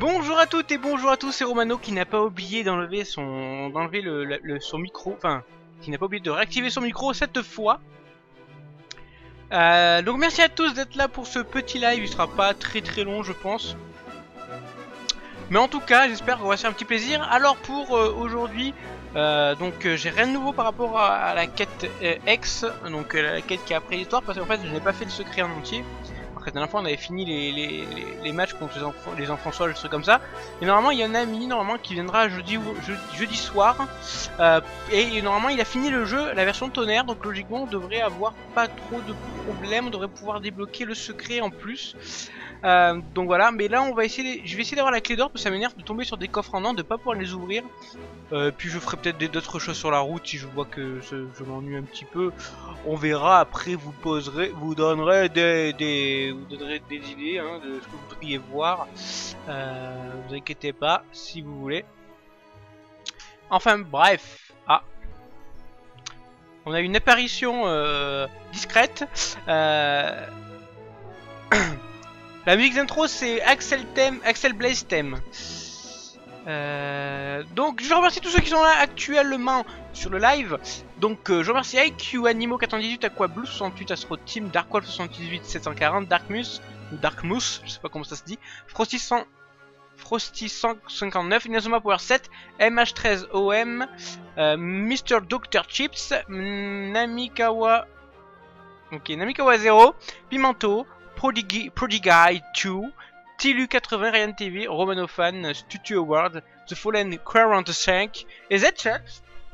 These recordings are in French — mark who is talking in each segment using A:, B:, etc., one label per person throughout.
A: Bonjour à toutes et bonjour à tous, c'est Romano qui n'a pas oublié d'enlever son micro, enfin, qui n'a pas oublié de réactiver son micro cette fois. Donc merci à tous d'être là pour ce petit live, il sera pas très long je pense. Mais en tout cas, j'espère qu'on va se faire un petit plaisir. Alors pour aujourd'hui, j'ai rien de nouveau par rapport à la quête X, donc la quête qui est après l'histoire, parce qu'en fait je n'ai pas fait le secret en entier. La dernière fois on avait fini les matchs contre les enfants sauvages, des trucs comme ça. Et normalement il y a un ami qui viendra jeudi soir. Et normalement il a fini le jeu, la version tonnerre. Donc logiquement on devrait avoir pas trop de problèmes. On devrait pouvoir débloquer le secret en plus. Donc voilà, mais là je vais essayer d'avoir la clé d'or parce que ça m'énerve de tomber sur des coffres en or, de pas pouvoir les ouvrir. Puis je ferai peut-être d'autres choses sur la route si je vois que je m'ennuie un petit peu. On verra, après vous donnerez des idées hein, de ce que vous voudriez voir. Vous inquiétez pas si vous voulez. Enfin bref. Ah, on a une apparition discrète. La musique d'intro c'est Axel Blaze Theme. Donc je remercie tous ceux qui sont là actuellement sur le live. Donc je remercie IQ, Animo98, Aquablue 68, Astro Team, Darkwolf 78, 740, Darkmus, ou Darkmoose, je sais pas comment ça se dit, Frosty 159, Inazuma Power 7, MH13OM, Mr. Dr. Chips, Namikawa 0, Pimento, Prodigy 2, Tilu80, Ryan TV, Romanofan, Studio Award, The Fallen 45 et Z-Chat.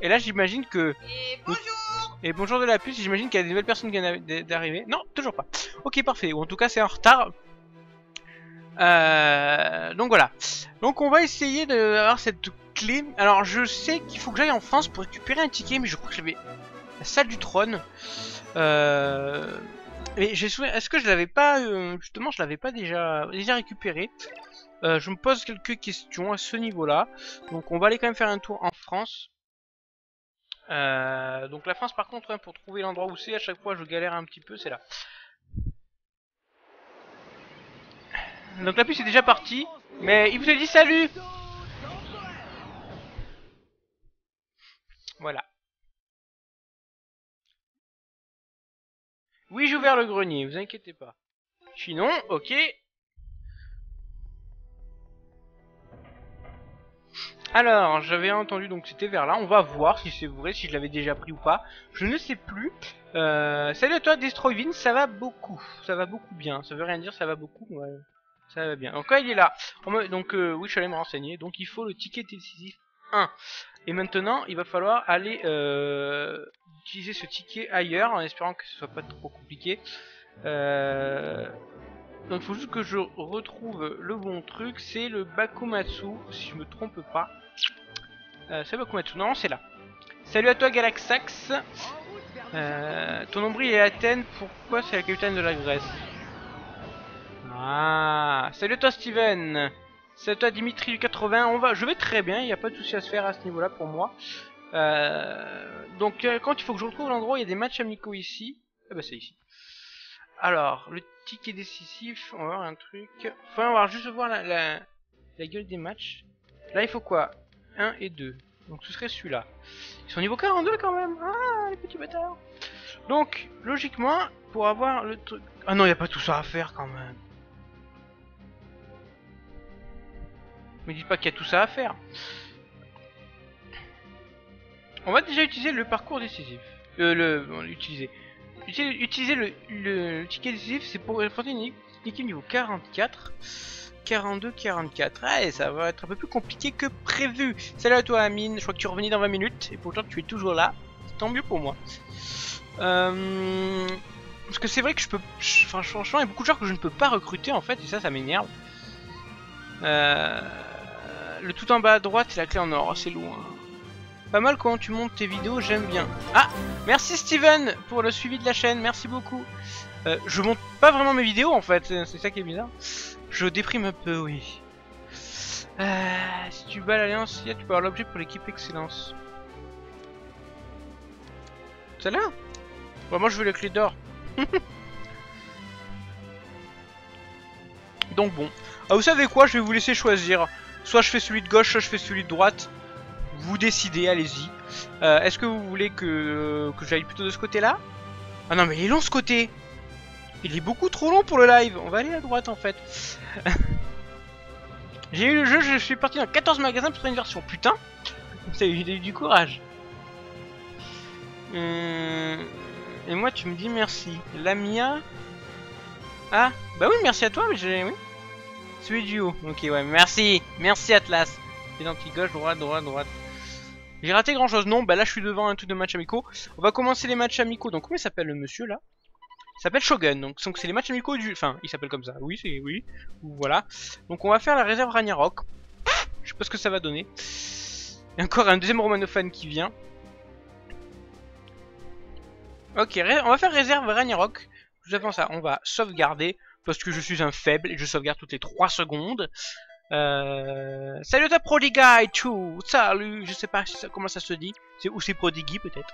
A: Et là j'imagine que...
B: Et bonjour.
A: Et bonjour de la puce, j'imagine qu'il y a des nouvelles personnes qui viennent d'arriver. Non, toujours pas. Ok, parfait, ou en tout cas c'est en retard. Donc voilà. Donc on va essayer d'avoir cette clé. Alors je sais qu'il faut que j'aille en France pour récupérer un ticket, mais je crois que j'avais la salle du trône. Mais j'ai souvenir, est-ce que je l'avais pas justement, je l'avais pas déjà récupéré. Je me pose quelques questions à ce niveau-là. Donc on va aller quand même faire un tour en France. Donc la France par contre, hein, pour trouver l'endroit où c'est, à chaque fois je galère un petit peu, c'est là. Donc la puce est déjà partie, mais il vous a dit salut. Voilà. Oui, j'ai ouvert le grenier, vous inquiétez pas. Sinon, ok. Alors, j'avais entendu, donc c'était vers là. On va voir si c'est vrai, si je l'avais déjà pris ou pas. Je ne sais plus. Salut à toi, Destroyvin, ça va beaucoup. Ça va beaucoup bien. Ça veut rien dire, ça va beaucoup. Ouais, ça va bien. Donc, il est là. Donc, oui, je suis allé me renseigner. Donc, il faut le ticket décisif 1. Et maintenant, il va falloir aller utiliser ce ticket ailleurs, en espérant que ce soit pas trop compliqué. Donc il faut juste que je retrouve le bon truc, c'est le Bakumatsu, si je me trompe pas. C'est Bakumatsu, non c'est là. Salut à toi Galaxax. Ton nombril est Athènes, pourquoi c'est la capitale de la Grèce? Ah, salut à toi Steven. Salut à toi Dimitri du 80, je vais très bien, il n'y a pas de souci à se faire à ce niveau là pour moi. Donc quand il faut que je retrouve l'endroit où il y a des matchs amicaux ici, bah c'est ici. Alors, le ticket décisif, on va voir un truc. Enfin, on va juste voir la gueule des matchs. Là, il faut quoi? 1 et 2. Donc, ce serait celui-là. Ils sont niveau 42 quand même. Ah, les petits bâtards. Donc, logiquement, pour avoir le truc... Ah non, il n'y a pas tout ça à faire quand même. Me dites pas qu'il y a tout ça à faire. On va déjà utiliser le parcours décisif. Utiliser le ticket décisif, c'est pour affronter une équipe niveau 44, 42, 44. Ah, ça va être un peu plus compliqué que prévu. Salut à toi Amine, je crois que tu revenais dans 20 minutes et pourtant tu es toujours là. tant mieux pour moi. Parce que c'est vrai que je peux... Enfin, franchement, il y a beaucoup de joueurs que je ne peux pas recruter, en fait, et ça m'énerve. Le tout en bas à droite, c'est la clé en or, oh, c'est loin. Pas mal comment tu montes tes vidéos, j'aime bien. Ah, merci Steven pour le suivi de la chaîne, merci beaucoup. Je monte pas vraiment mes vidéos, en fait, c'est ça qui est bizarre. Je déprime un peu, oui. Si tu bats l'alliance, tu peux avoir l'objet pour l'équipe excellence. Celle-là? Bon, moi je veux les clés d'or. Donc bon. Ah, vous savez quoi, je vais vous laisser choisir. Soit je fais celui de gauche, soit je fais celui de droite. Vous décidez, allez-y. Est-ce que vous voulez que j'aille plutôt de ce côté-là? Ah non, mais il est long ce côté. Il est beaucoup trop long pour le live. On va aller à droite en fait. J'ai eu le jeu, je suis parti dans 14 magasins pour trouver une version. Putain, ça a eu du courage. Et moi, tu me dis merci. Lamia. Ah, bah oui, merci à toi, mais j'ai... Oui. Celui du haut. Ok, ouais, merci. Merci Atlas. C'est gentil, gauche, droite, droite, droite. J'ai raté grand chose. Non, bah là, je suis devant un truc de match amicaux. On va commencer les matchs amicaux. Donc, comment il s'appelle le monsieur là? Il s'appelle Shogun. Donc, c'est les matchs amicaux du... Enfin, il s'appelle comme ça. Oui, c'est... Oui. Voilà. Donc, on va faire la réserve Ragnarok. Je sais pas ce que ça va donner. Il y a encore un deuxième romanophone qui vient. Ok, on va faire réserve Ragnarok. Tout avant ça, on va sauvegarder. Parce que je suis un faible et je sauvegarde toutes les 3 secondes. Salut ta Prodigy tout. Salut, je sais pas si comment ça se dit. Ou c'est Prodigy peut-être.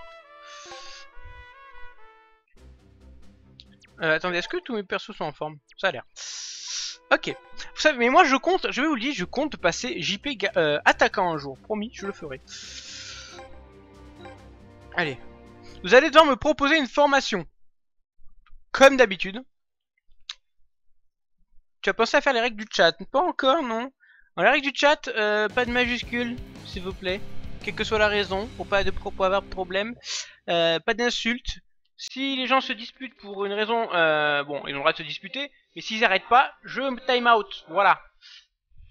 A: Attendez, est-ce que tous mes persos sont en forme? Ça a l'air. Ok. Vous savez, mais moi je compte, je vais vous le dire, je compte passer JP attaquant un jour. Promis, je le ferai. Allez. Vous allez devoir me proposer une formation. Comme d'habitude. Tu as pensé à faire les règles du chat? Pas encore, non. Dans les règles du chat, pas de majuscules, s'il vous plaît. Quelle que soit la raison, pour pas avoir de problème. Pas d'insultes. Si les gens se disputent pour une raison, bon, ils ont le droit de se disputer. Mais s'ils arrêtent pas, je time out. Voilà.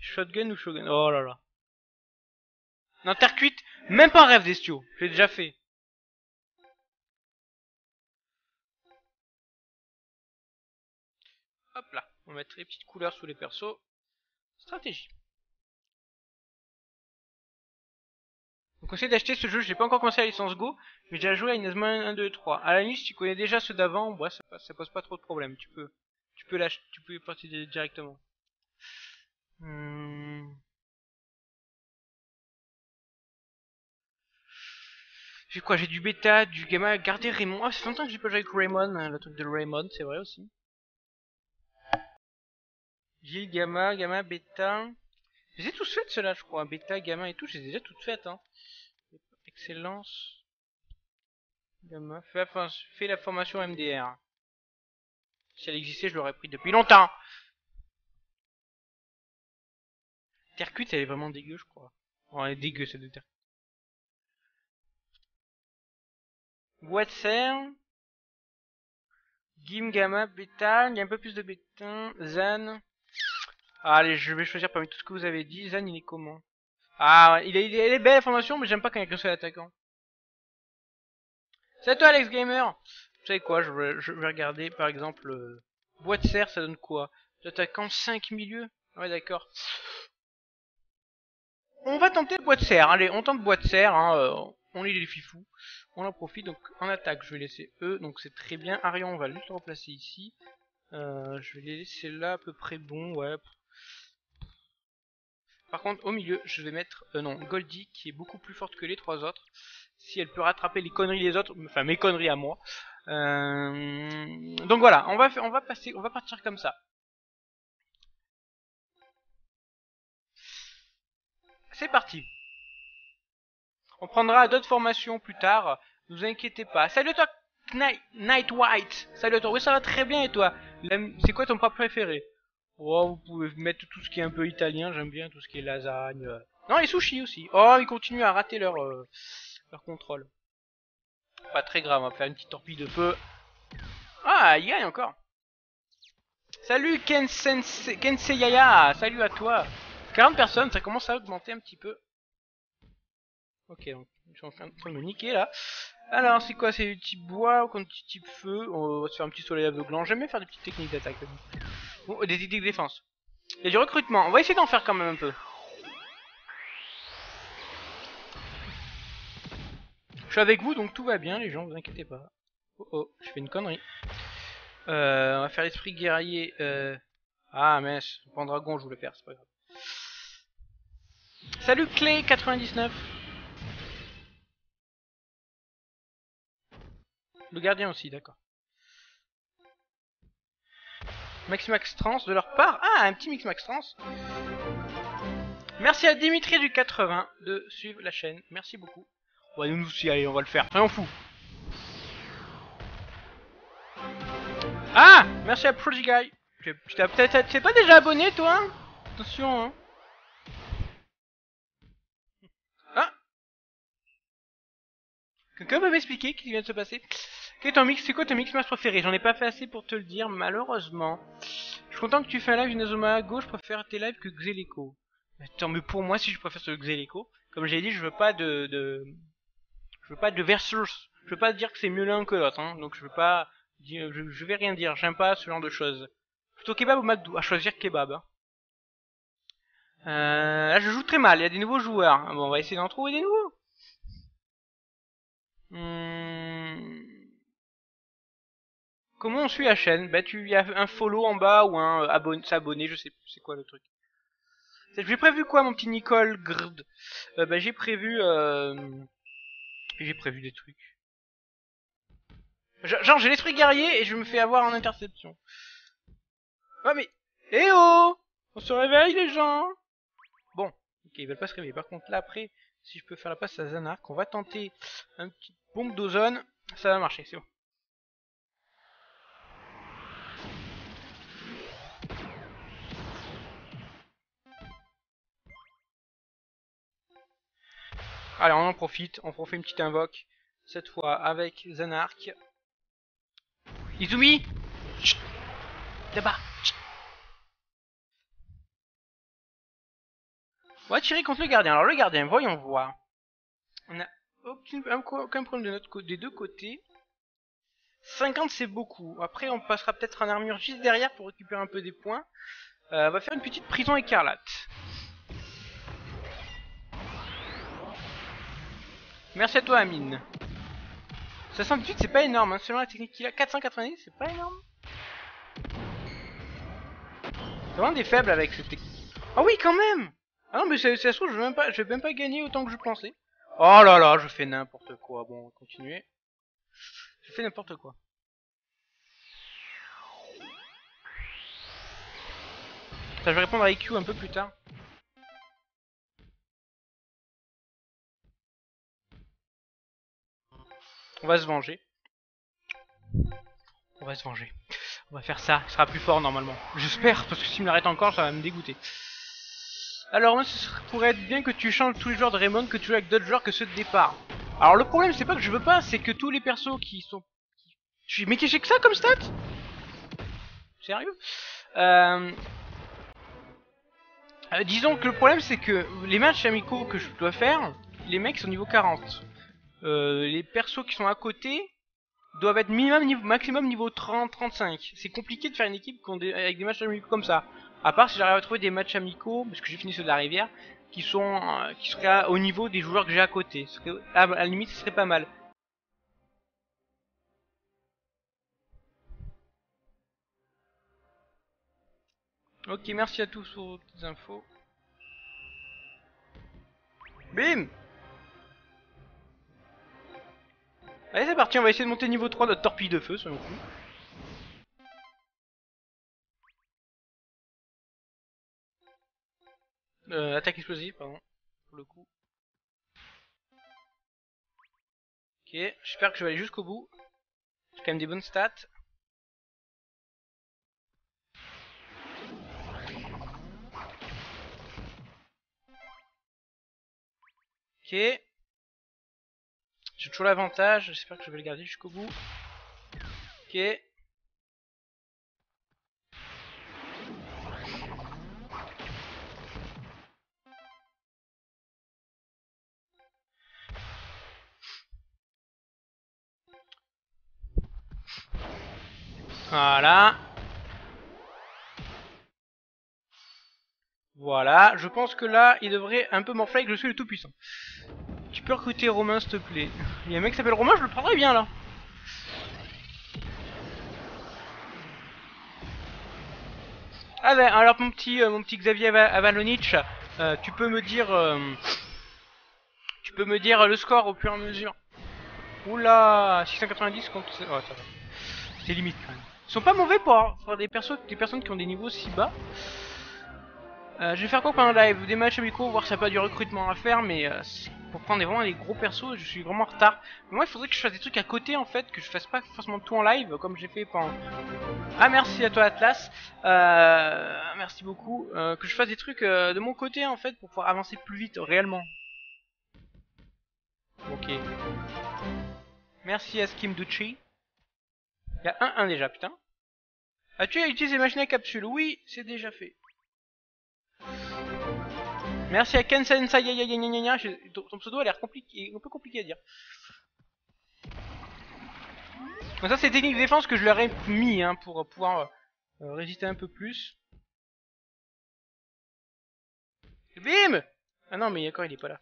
A: Shotgun ou shogun? Oh là là. Non, terre cuite, même pas un rêve d'Estio. Je l'ai déjà fait. Hop là. On va mettre les petites couleurs sous les persos. Stratégie. On conseille d'acheter ce jeu, j'ai pas encore commencé la licence Go, mais j'ai déjà joué à Inazuma 1, 2, 3. À la limite, si tu connais déjà ceux d'avant, ouais, ça pose pas trop de problème. Tu peux l'acheter, tu peux y partir directement. J'ai quoi? J'ai du bêta, du gamma, garder Raymond. Ah, c'est longtemps que j'ai pas joué avec Raymond, hein, le truc de Raymond, c'est vrai aussi. J'ai gamma, gamma, bêta. Je les ai tous faites ceux-là, je crois. Bêta, gamma et tout, je les ai déjà toutes faites, hein. Excellence. Gamma. Fais la formation MDR. Si elle existait, je l'aurais pris depuis longtemps. Terre cuite, elle est vraiment dégueu, je crois. Oh, elle est dégueu, cette de terre. Boîte de serre. Gim, gamma, bêta. Il y a un peu plus de bêta. Zan. Ah, allez, je vais choisir parmi tout ce que vous avez dit. Zan, il est comment? Ah, ouais, elle est belle la formation, mais j'aime pas quand il y a qu'un seul attaquant. C'est à toi, Alex Gamer. Vous savez quoi, je vais regarder, par exemple, boîte de serre, ça donne quoi? L'attaquant 5 milieux. Ouais, d'accord. On va tenter boîte de serre. Allez, on tente boîte de serre. Hein, on lit les fifous. On en profite. Donc, en attaque, je vais laisser eux. Donc, c'est très bien. Arion, on va juste le remplacer ici. Je vais les laisser là, à peu près bon. Ouais. Par contre, au milieu, je vais mettre non, Goldie, qui est beaucoup plus forte que les 3 autres. Si elle peut rattraper les conneries des autres, enfin mes conneries à moi. Donc voilà, on va partir comme ça. C'est parti. On prendra d'autres formations plus tard. Ne vous inquiétez pas. Salut toi, Night White. Salut toi. Oui, ça va très bien et toi? C'est quoi ton plat préféré? Oh, vous pouvez mettre tout ce qui est un peu italien. J'aime bien tout ce qui est lasagne. Non, les sushis aussi. Oh, ils continuent à rater leur contrôle. Pas très grave. On va faire une petite torpille de feu. Ah, il gagne encore. Salut Kenseyaya. Salut à toi. 40 personnes, ça commence à augmenter un petit peu. Ok, donc ils sont en train de me niquer là. Alors, c'est quoi? C'est du type bois ou comme du type feu? On va se faire un petit soleil aveuglant. J'aime bien faire des petites techniques d'attaque. Bon, des techniques de défense. Il y a du recrutement. On va essayer d'en faire quand même un peu. Je suis avec vous, donc tout va bien, les gens, vous inquiétez pas. Oh oh, je fais une connerie. On va faire l'esprit guerrier. Ah mince, Pendragon, je voulais faire, c'est pas grave. Salut Clé99. Le gardien aussi, d'accord. Maximax Trans de leur part. Ah, un petit Mixmax Trans. Merci à Dimitri du 80 de suivre la chaîne. Merci beaucoup. Ouais, nous aussi, allez, on va le faire. Soyons fous. Ah, merci à Prodigy. Tu t'es pas déjà abonné, toi? Attention, hein. Ah, quelqu'un peut m'expliquer ce qui vient de se passer? Quel est ton mix? C'est quoi ton mix match préféré? J'en ai pas fait assez pour te le dire, malheureusement. Je suis content que tu fais un live Inazuma à gauche, je préfère tes lives que Xeleco. Attends, mais pour moi, si je préfère ce Xeleco, comme j'ai dit, je veux pas je veux pas de versus. Je veux pas dire que c'est mieux l'un que l'autre, hein. Donc je veux pas dire, je vais rien dire. J'aime pas ce genre de choses. Plutôt kebab ou McDo? À choisir kebab. Hein. Là, je joue très mal. Il y a des nouveaux joueurs. Bon, on va essayer d'en trouver des nouveaux. Comment on suit la chaîne? Bah, tu y as un follow en bas ou un s'abonner. Je sais plus c'est quoi le truc. J'ai prévu quoi, mon petit Nicole Grd? Bah, j'ai prévu des trucs. Genre, j'ai l'esprit guerrier et je me fais avoir en interception. Ouais, mais... Eh oh! On se réveille, les gens! Bon. Ok, ils veulent pas se réveiller. Par contre, là, après, si je peux faire la passe à Zanark, on va tenter un petit bombe d'ozone. Ça va marcher, c'est bon. Allez, on en profite. On refait une petite invoque. Cette fois avec Zanark. Izumi! Chut! Là-bas! On va tirer contre le gardien. Alors, le gardien, voyons voir. On a aucun problème des deux côtés. 50 c'est beaucoup. Après on passera peut-être en armure juste derrière pour récupérer un peu des points. On va faire une petite prison écarlate. Merci à toi Amine. 68 c'est pas énorme, hein. Selon la technique qu'il a, 490 c'est pas énorme. C'est vraiment des faibles avec cette technique. Ah oui quand même. Ah non mais ça se trouve je vais même pas gagner autant que je pensais. Oh là là, je fais n'importe quoi. Bon, on va continuer. Je fais n'importe quoi. Ça, je vais répondre à IQ un peu plus tard. On va se venger. On va se venger. On va faire ça, il sera plus fort normalement. J'espère, parce que s'il me l'arrête encore, ça va me dégoûter. Alors moi, ce pourrait être bien que tu changes tous les joueurs de Raymond, que tu joues avec d'autres joueurs que ceux de départ. Alors le problème, c'est pas que je veux pas, c'est que tous les persos qui sont... Mais qu'est-ce que ça comme stat? Sérieux? Disons que le problème, c'est que les matchs amicaux que je dois faire, les mecs sont niveau 40. Les persos qui sont à côté doivent être maximum niveau 30-35. C'est compliqué de faire une équipe avec des matchs amicaux comme ça. À part si j'arrive à trouver des matchs amicaux, parce que j'ai fini ceux de la rivière, qui seraient au niveau des joueurs que j'ai à côté. À la limite, ce serait pas mal. Ok, merci à tous pour toutes les infos. Bim! Allez, c'est parti, on va essayer de monter niveau 3 notre torpille de feu, soyons fous. Attaque explosive, pardon, pour le coup. Ok, j'espère que je vais aller jusqu'au bout. J'ai quand même des bonnes stats. Ok. J'ai toujours l'avantage, j'espère que je vais le garder jusqu'au bout. Ok. Voilà. Voilà, je pense que là, il devrait un peu morfler que je suis le tout-puissant. Tu peux recruter Romain, s'il te plaît. Il y a un mec qui s'appelle Romain, je le prendrais bien, là. Ah ben, alors mon petit Xavier Avalonich, tu peux me dire... tu peux me dire le score au fur et à mesure. Oula, 690 contre... Oh, ça va. C'est limite, quand même. Ils sont pas mauvais pour des personnes qui ont des niveaux si bas. Je vais faire quoi pendant le live? Des matchs amicaux, voir s'il n'y a pas du recrutement à faire, mais pour prendre vraiment des gros persos, je suis vraiment en retard. Mais moi, il faudrait que je fasse des trucs à côté, en fait, que je fasse pas forcément tout en live, comme j'ai fait pendant... Ah, merci à toi, Atlas. Merci beaucoup. Que je fasse des trucs de mon côté, en fait, pour pouvoir avancer plus vite, réellement. Ok. Merci à Skim Ducci. Il y a 1-1 déjà, putain. As-tu utilisé les machines à capsule? Oui, c'est déjà fait. Merci à Kensen Sayayayayaya. Ton pseudo a l'air compliqué, un peu compliqué à dire. Bon, ça c'est technique de défense que je leur ai mis hein, pour pouvoir résister un peu plus. Bim! Ah non mais d'accord il est pas là.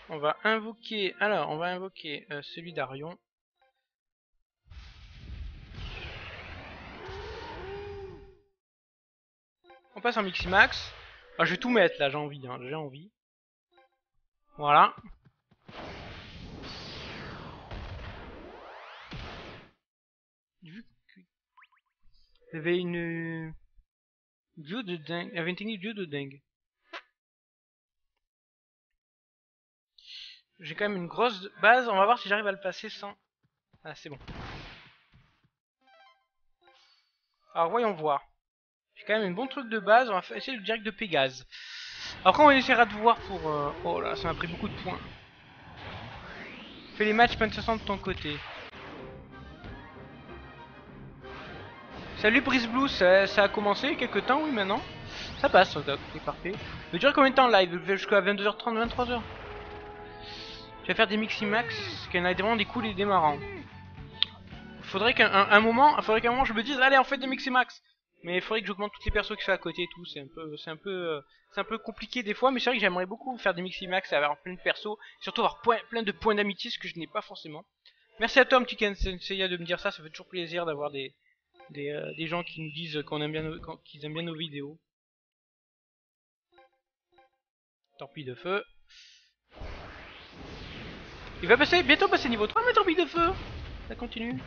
A: On va invoquer. Alors on va invoquer celui d'Arion. On passe en Miximax. Ah, je vais tout mettre là, j'ai envie, hein, j'ai envie. Voilà. Vu qu'il y avait une duo de dingue. Il y avait une technique duo de dingue. J'ai quand même une grosse base, on va voir si j'arrive à le passer sans... Ah c'est bon. Alors voyons voir. J'ai quand même un bon truc de base, on va essayer le direct de Pégase. Après on essaiera de voir pour... Oh là, ça m'a pris beaucoup de points. Fais les matchs 500 de ton côté. Salut Brise Blue, ça a commencé il y a quelques temps, oui maintenant. Ça passe, c'est parfait. Ça dure combien de temps live? Jusqu'à 22h30, 23h. Je vais faire des miximax, qu'il y en a vraiment des cools et des marrants. Faudrait qu'un moment je me dise allez on fait des miximax. Mais il faudrait que j'augmente toutes les persos qui sont à côté et tout, c'est un peu compliqué des fois, mais c'est vrai que j'aimerais beaucoup faire des miximax, avoir plein de persos, surtout avoir plein de points d'amitié, ce que je n'ai pas forcément. Merci à toi, petit Ken Senseiya, de me dire ça fait toujours plaisir d'avoir des gens qui nous disent qu'on aime bien qu'ils aiment bien nos vidéos. Torpille de feu. Il va bientôt passer niveau 3, mais torpille de feu. Ça continue.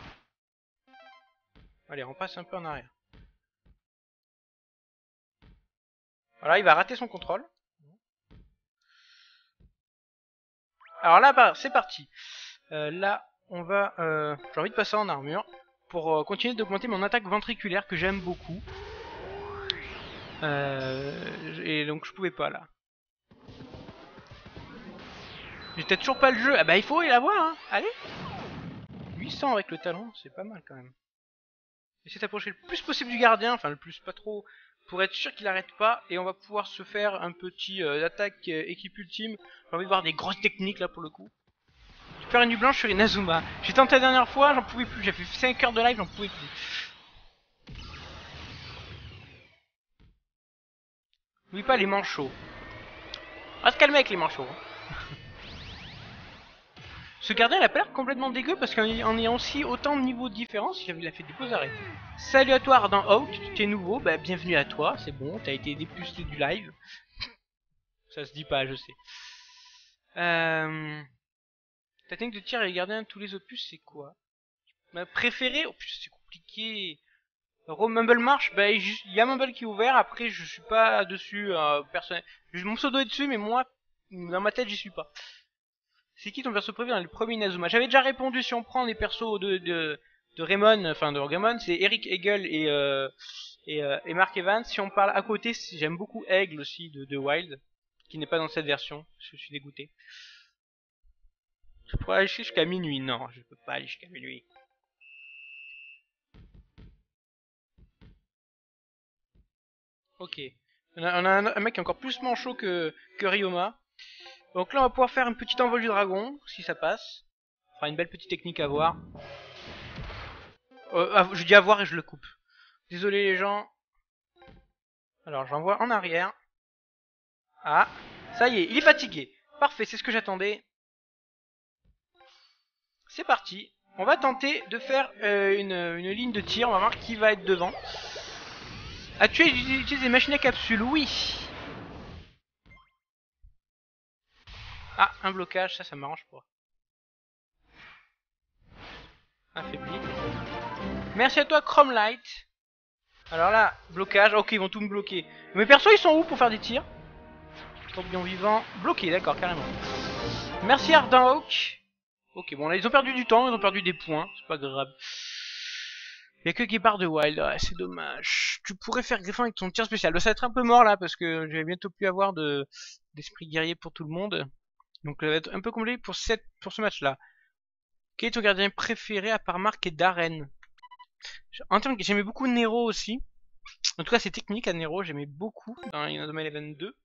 A: Allez, on passe un peu en arrière. Voilà, il va rater son contrôle. Alors là, bah, c'est parti. Là, on va... j'ai envie de passer en armure pour continuer d'augmenter mon attaque ventriculaire que j'aime beaucoup. Et donc je pouvais pas là. J'ai peut-être toujours pas le jeu. Ah bah il faut l'avoir hein. Allez. 800 avec le talon, c'est pas mal quand même. Essayer d'approcher le plus possible du gardien, enfin le plus pas trop, pour être sûr qu'il arrête pas. Et on va pouvoir se faire un petit attaque équipe ultime. J'ai envie de voir des grosses techniques là pour le coup. Faire une nuit blanche sur Inazuma. J'ai tenté la dernière fois, j'en pouvais plus. J'ai fait 5 heures de live, j'en pouvais plus. N'oublie pas les manchots. On va se calmer avec les manchots. Ce gardien il a pas l'air complètement dégueu parce qu'en ayant aussi autant de niveaux de différence, il a fait des beaux arrêts. Salut à toi Ardent Hawk, tu es nouveau, bah bienvenue à toi, c'est bon, t'as été dépusté du live. Ça se dit pas, je sais. Ta technique de tir et les gardiens tous les opus c'est quoi? Ma préférée? Oh putain c'est compliqué. Mumble March, bah il y a Mumble qui est ouvert, après je suis pas dessus, personne. Mon pseudo est dessus mais moi, dans ma tête j'y suis pas. C'est qui ton perso préféré dans les premiers Inazuma? J'avais déjà répondu, si on prend les persos de Raymond, enfin de Orgamon, c'est Eric Hegel et Mark Evans. Si on parle à côté, j'aime beaucoup Aigle aussi de Wild, qui n'est pas dans cette version, je suis dégoûté. Je pourrais aller jusqu'à minuit, non, je peux pas aller jusqu'à minuit. Ok. On a un mec encore plus manchot que Ryoma. Donc là on va pouvoir faire un petit envol du dragon, si ça passe. fera une belle petite technique à voir. Je dis à voir et je le coupe. Désolé les gens. Alors j'envoie en arrière. Ah, ça y est, il est fatigué. Parfait, c'est ce que j'attendais. C'est parti. On va tenter de faire une ligne de tir. On va voir qui va être devant. À tuer, utiliser des machines à capsules, oui. Ah, un blocage, ça m'arrange pas. Affaibli. Merci à toi, Chrome Light. Alors là, blocage. Ok, ils vont tout me bloquer. Mes persos, ils sont où pour faire des tirs? Tourbillon vivant. Bloqué, d'accord, carrément. Merci Ardent. Ok, bon là, ils ont perdu du temps, ils ont perdu des points. C'est pas grave. Il y a que Guépard de Wild. Ah, c'est dommage. Tu pourrais faire Griffin avec ton tir spécial. Ça va être un peu mort là, parce que je vais bientôt plus avoir d'esprit guerrier pour tout le monde. Donc ça va être un peu compliqué pour ce match-là. Quel est ton gardien préféré à part Marc et Darren? J'aimais beaucoup Nero aussi. En tout cas, c'est technique à Nero, j'aimais beaucoup dans Inazuma Eleven 2.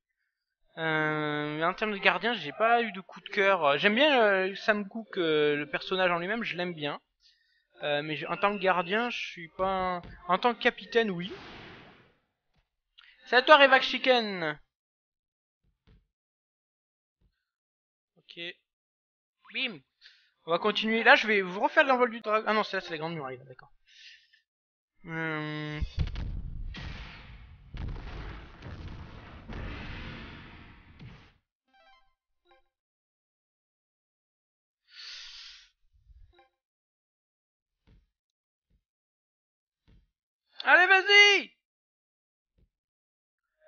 A: Mais en termes de gardien, j'ai pas eu de coup de cœur. J'aime bien Sam Cooke, le personnage en lui-même, je l'aime bien. Mais en tant que gardien, je suis pas... En tant que capitaine, oui. C'est à toi, Revac Chicken. Ok. Bim. On va continuer. Là, je vais vous refaire l'envol du dragon. Ah non, c'est la grande muraille, d'accord. Allez, vas-y.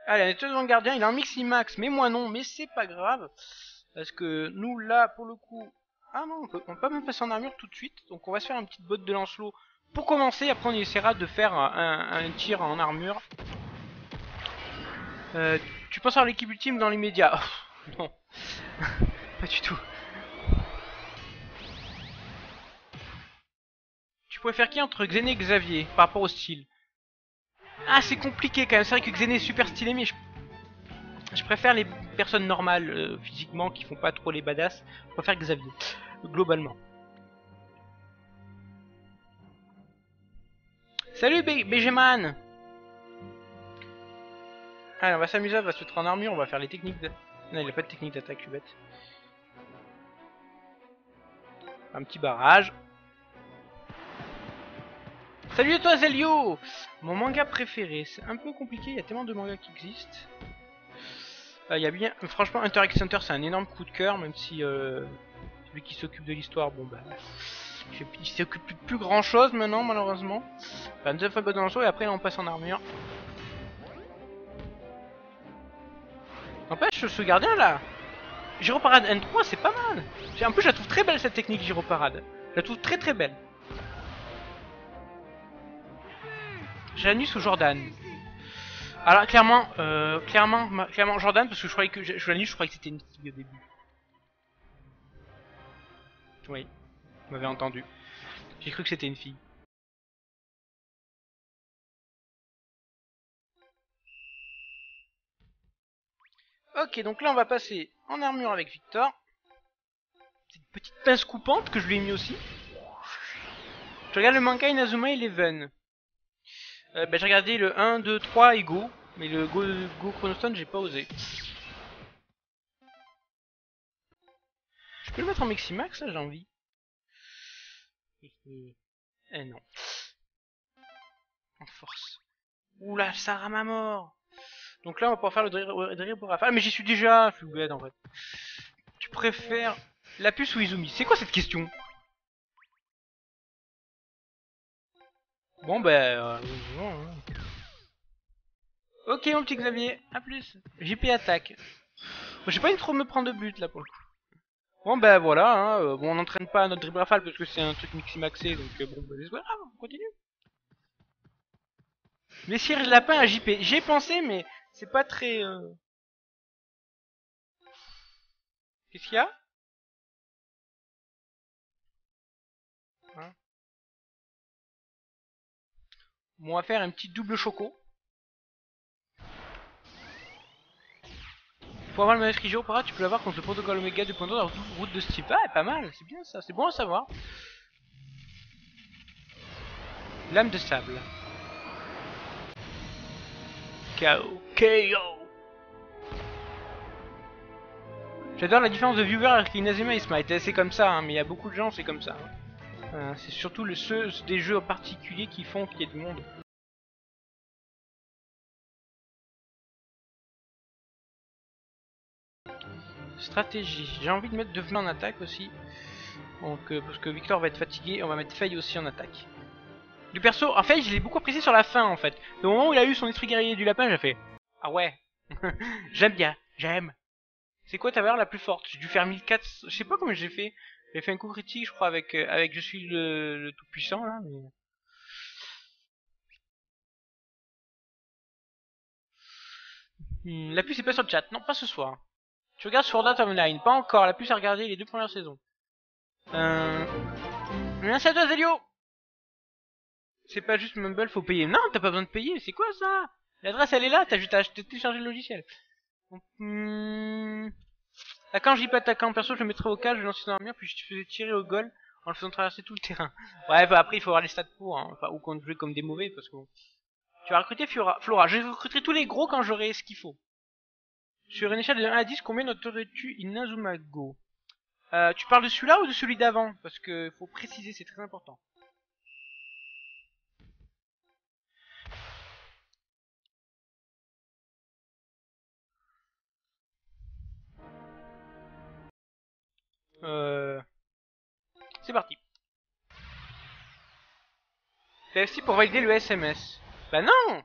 A: Allez, on est devant le gardien. Il a un Miximax, mais moi non. Mais c'est pas grave. Parce que nous, là, pour le coup... Ah non, on peut pas même passer en armure tout de suite. Donc on va se faire une petite botte de Lancelot pour commencer. Après, on essaiera de faire un tir en armure. Tu penses avoir l'équipe ultime dans l'immédiat? Oh, non. Pas du tout. Tu pourrais faire qui entre Xené et Xavier par rapport au style? Ah, c'est compliqué quand même. C'est vrai que Xené est super stylé, mais je préfère les personnes normales physiquement qui font pas trop les badass. Je préfère Xavier, globalement. Salut BGman. Allez, on va s'amuser, on va se mettre en armure, on va faire les techniques de... Non, il a pas de technique d'attaque, je suis bête. Un petit barrage. Salut à toi Zelio. Mon manga préféré, c'est un peu compliqué, il y a tellement de mangas qui existent. Il y a bien, franchement, Hunter x Hunter c'est un énorme coup de cœur, même si celui qui s'occupe de l'histoire, bon bah... Il s'occupe de plus grand chose maintenant, malheureusement. Enfin, deux fois dans le saut et après on passe en armure. N'empêche, ce gardien là, Gyroparade N3 c'est pas mal. En plus je la trouve très belle cette technique Gyroparade. Je la trouve très très belle. Janus ou Jordan? Alors clairement Jordan parce que je croyais que Janus je croyais que c'était une fille au début. Oui, vous m'avez entendu. J'ai cru que c'était une fille. Ok, donc là on va passer en armure avec Victor. C'est une petite pince coupante que je lui ai mis aussi. Je regarde le manga Inazuma Eleven. J'ai regardé le 1, 2, 3 et Go. Mais le Go Chronostone j'ai pas osé. Je peux le mettre en Maximax là, j'ai envie. Eh non. En force. Oula, ça rame à mort. Donc là on va pouvoir faire le dribble pour rafale. Ah mais j'y suis déjà, je suis bête en fait. Tu préfères la puce ou Izumi? C'est quoi cette question? Bon ok mon petit Xavier, à plus. JP attaque. Bon, j'ai pas envie de trop me prendre de but là pour le coup. Bon voilà, hein, bon on n'entraîne pas notre dribble rafale parce que c'est un truc miximaxé donc bon c'est pas grave, on continue. Mais Cyril Lapin à JP, j'y ai pensé mais c'est pas très... Qu'est-ce qu'il y a hein. Bon, on va faire un petit double choco. Pour avoir le maître Gyropara, tu peux l'avoir contre le protocole Omega 2.0 dans la route de Steve. Ah, pas mal, c'est bien ça, c'est bon à savoir. Lame de sable. KO. J'adore la différence de viewer avec Inazuma et Smite. C'est comme ça, hein, mais il y a beaucoup de gens, c'est comme ça. Hein. C'est surtout ceux des jeux en particulier qui font qu'il y ait du monde. Stratégie. J'ai envie de mettre Devin en attaque aussi. Donc, parce que Victor va être fatigué, on va mettre Faye aussi en attaque. Du perso, en fait, je l'ai beaucoup apprécié sur la fin en fait. Au moment où il a eu son esprit guerrier du lapin, j'ai fait ah ouais, j'aime bien, j'aime. C'est quoi ta valeur la plus forte? J'ai dû faire 1400, je sais pas comment j'ai fait. J'ai fait un coup critique, je crois, avec je suis le tout puissant là. Mais... la puce est pas sur le chat, non pas ce soir. Tu regardes Sword Art Online, pas encore. La puce a regardé les 2 premières saisons. Merci à toi Zelio. C'est pas juste Mumble, faut payer. Non, t'as pas besoin de payer, c'est quoi ça? L'adresse elle est là, t'as juste à télécharger le logiciel. Là, quand je dis pas attaquant, perso, je le mettrais au cas, je le lancer dans l'armure, puis je te faisais tirer au goal en le faisant traverser tout le terrain. Ouais, bah après il faut avoir les stats pour, hein. Enfin, ou qu'on joue comme des mauvais, parce que bon. Tu vas recruter Flora. Je recruterai tous les gros quand j'aurai ce qu'il faut. Sur une échelle de 1 à 10, combien noterais-tu Inazuma Go? Tu parles de celui-là ou de celui d'avant? Parce que faut préciser, c'est très important. C'est parti. T'as aussi pour valider le SMS. Bah non!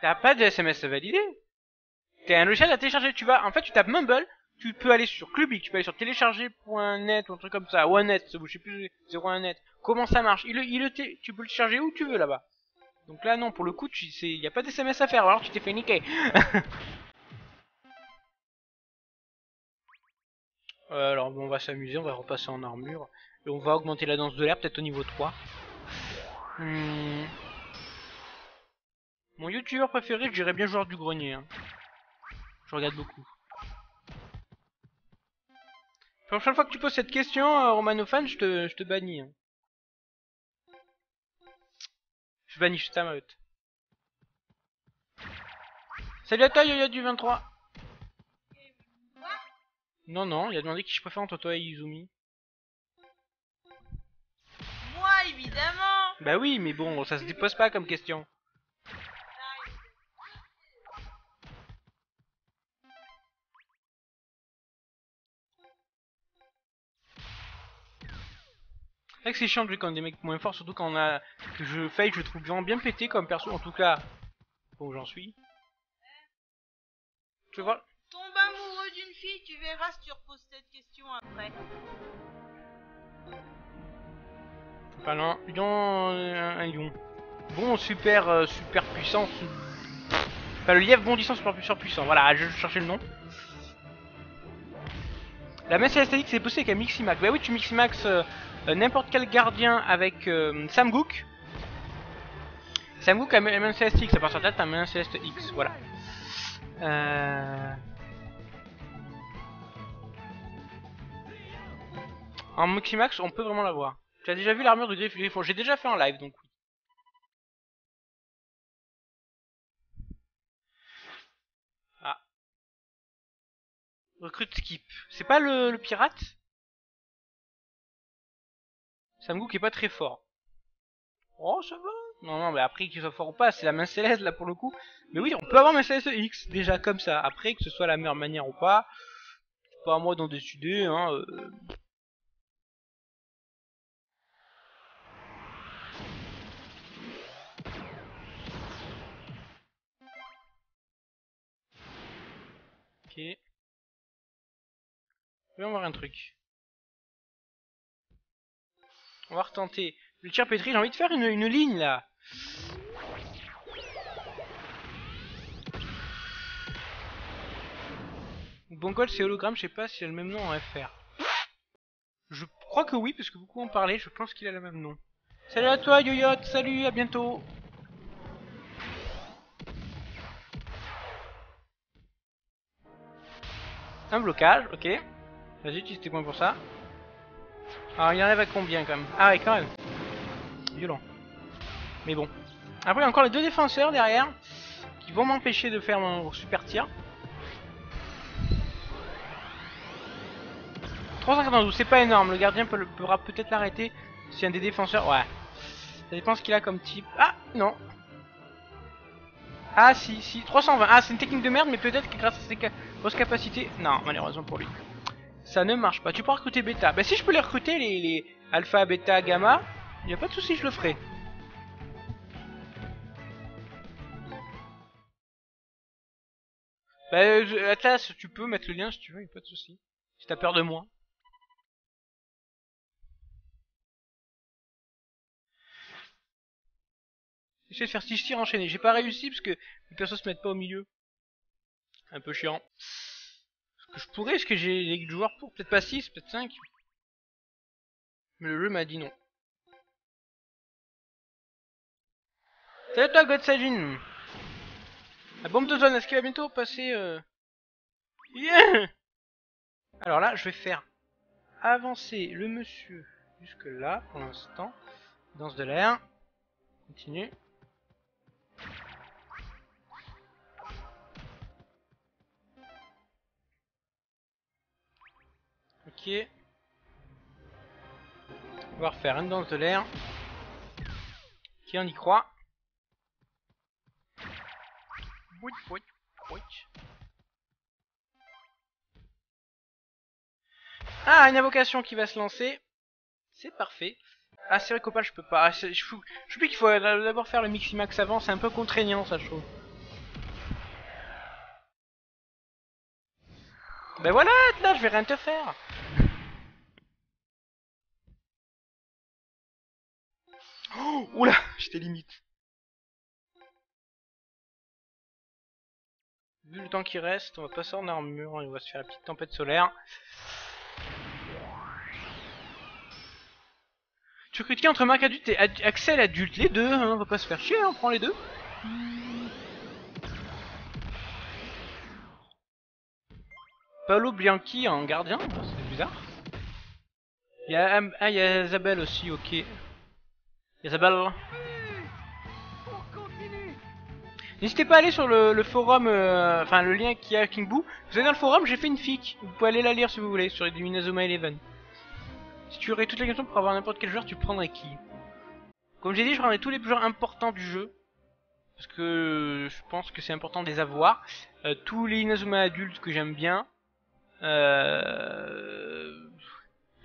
A: T'as pas de SMS à valider. T'as un logiciel à télécharger. Tu vas, en fait, tu tapes Mumble, tu peux aller sur Clubic, tu peux aller sur télécharger.net ou un truc comme ça, ou un net, je sais plus, 01net. Comment ça marche? Tu peux le télécharger où tu veux là-bas. Donc là, non, pour le coup, y a pas de SMS à faire, alors tu t'es fait niquer. Alors, bon, on va s'amuser, on va repasser en armure. Et on va augmenter la danse de l'air, peut-être au niveau 3. Mon youtubeur préféré, je dirais bien joueur du grenier. Hein. Je regarde beaucoup. La prochaine fois que tu poses cette question, Romanofan, je te bannis. Hein. Je bannis, je t'ameute. Salut à toi, Yo-Yo du 23. Non, non, il a demandé qui je préfère entre toi et Izumi.
B: Moi, évidemment.
A: Bah oui, mais bon, ça se dépose pas comme question. C'est vrai que c'est chiant de jouer quand des mecs moins forts, surtout quand on a... que je trouve vraiment bien pété comme perso, en tout cas, bon j'en suis. Tu vois.
B: Tombe amoureux d'une fille, tu verras si tu reposes cette question après.
A: Enfin non, un lion. Bon, super puissant. Enfin, le lièvre bondissant super puissant. Voilà, je cherchais le nom. La main céleste c'est possible avec un Miximax. Bah oui, tu Miximax n'importe quel gardien avec Samgook. Samgook a main céleste X, à partir de là t'as main céleste X, voilà. En Miximax, on peut vraiment l'avoir. Tu as déjà vu l'armure de Griffon? J'ai déjà fait en live, donc oui. Ah. Recrute Skip. C'est pas le pirate? Samgook est pas très fort. Oh, ça va. Non, non, mais après qu'il soit fort ou pas, c'est la main céleste là pour le coup. Mais oui, on peut avoir main céleste X déjà comme ça. Après que ce soit la meilleure manière ou pas, c'est pas à moi d'en décider. Hein, Ok. Je vais voir un truc. On va retenter. Le tir pétri, j'ai envie de faire une ligne là. Bongol c'est hologramme, je sais pas s'il a le même nom en FR. Je crois que oui, parce que beaucoup en parlaient, je pense qu'il a le même nom. Salut à toi Yoyot, salut, à bientôt. Un blocage, ok. Vas-y, utilise tes points pour ça. Alors il enlève à combien quand même? Ah ouais, quand même. Violent. Mais bon. Après il y a encore les deux défenseurs derrière qui vont m'empêcher de faire mon super tir. 392, c'est pas énorme. Le gardien pourra peut-être l'arrêter si un des défenseurs... Ouais. Ça dépend ce qu'il a comme type. Ah non. Ah si, 320. Ah c'est une technique de merde, mais peut-être que grâce à ses grosses capacités... Non, malheureusement pour lui. Ça ne marche pas. Tu peux recruter bêta. Bah si je peux les recruter, les alpha, bêta, gamma, y a pas de souci, je le ferai. Bah Atlas, tu peux mettre le lien si tu veux, y a pas de souci. Si t'as peur de moi. J'essaie de faire 6 tirs enchaînés. J'ai pas réussi parce que les persos se mettent pas au milieu. Un peu chiant. Ce que je pourrais, est-ce que j'ai les joueurs pour? Peut-être pas 6, peut-être 5. Mais le jeu m'a dit non. Salut toi Godsajin. La bombe de zone, est-ce qu'il va bientôt passer Yeah. Alors là, je vais faire avancer le monsieur jusque là pour l'instant. Danse de l'air. Continue. Ok. On va refaire une danse de l'air. Ok, on y croit. Ah, une invocation qui va se lancer. C'est parfait. Ah, c'est vrai qu'Opal, je peux pas. Ah, je sais plus qu'il faut d'abord faire le Miximax avant. C'est un peu contraignant, ça, je trouve. Ben voilà, là, je vais rien te faire. Oh, oula, j'étais limite. Vu le temps qui reste, on va passer en armure, on va se faire la petite tempête solaire. Tu recrutes qui entre Marc adulte et Axel adulte? Les deux, hein, on va pas se faire chier, on prend les deux. Paolo Bianchi en gardien, c'est bizarre. Il y a Isabelle aussi, ok. Isabelle. N'hésitez pas à aller sur le forum, enfin le lien qui est à King Boo. Vous allez dans le forum, j'ai fait une fic. Vous pouvez aller la lire si vous voulez, sur les Inazuma Eleven. Si tu aurais toutes les questions pour avoir n'importe quel joueur, tu prendrais qui? Comme j'ai dit, je prendrais tous les joueurs importants du jeu. Parce que je pense que c'est important de les avoir. Tous les Inazuma adultes que j'aime bien. Tous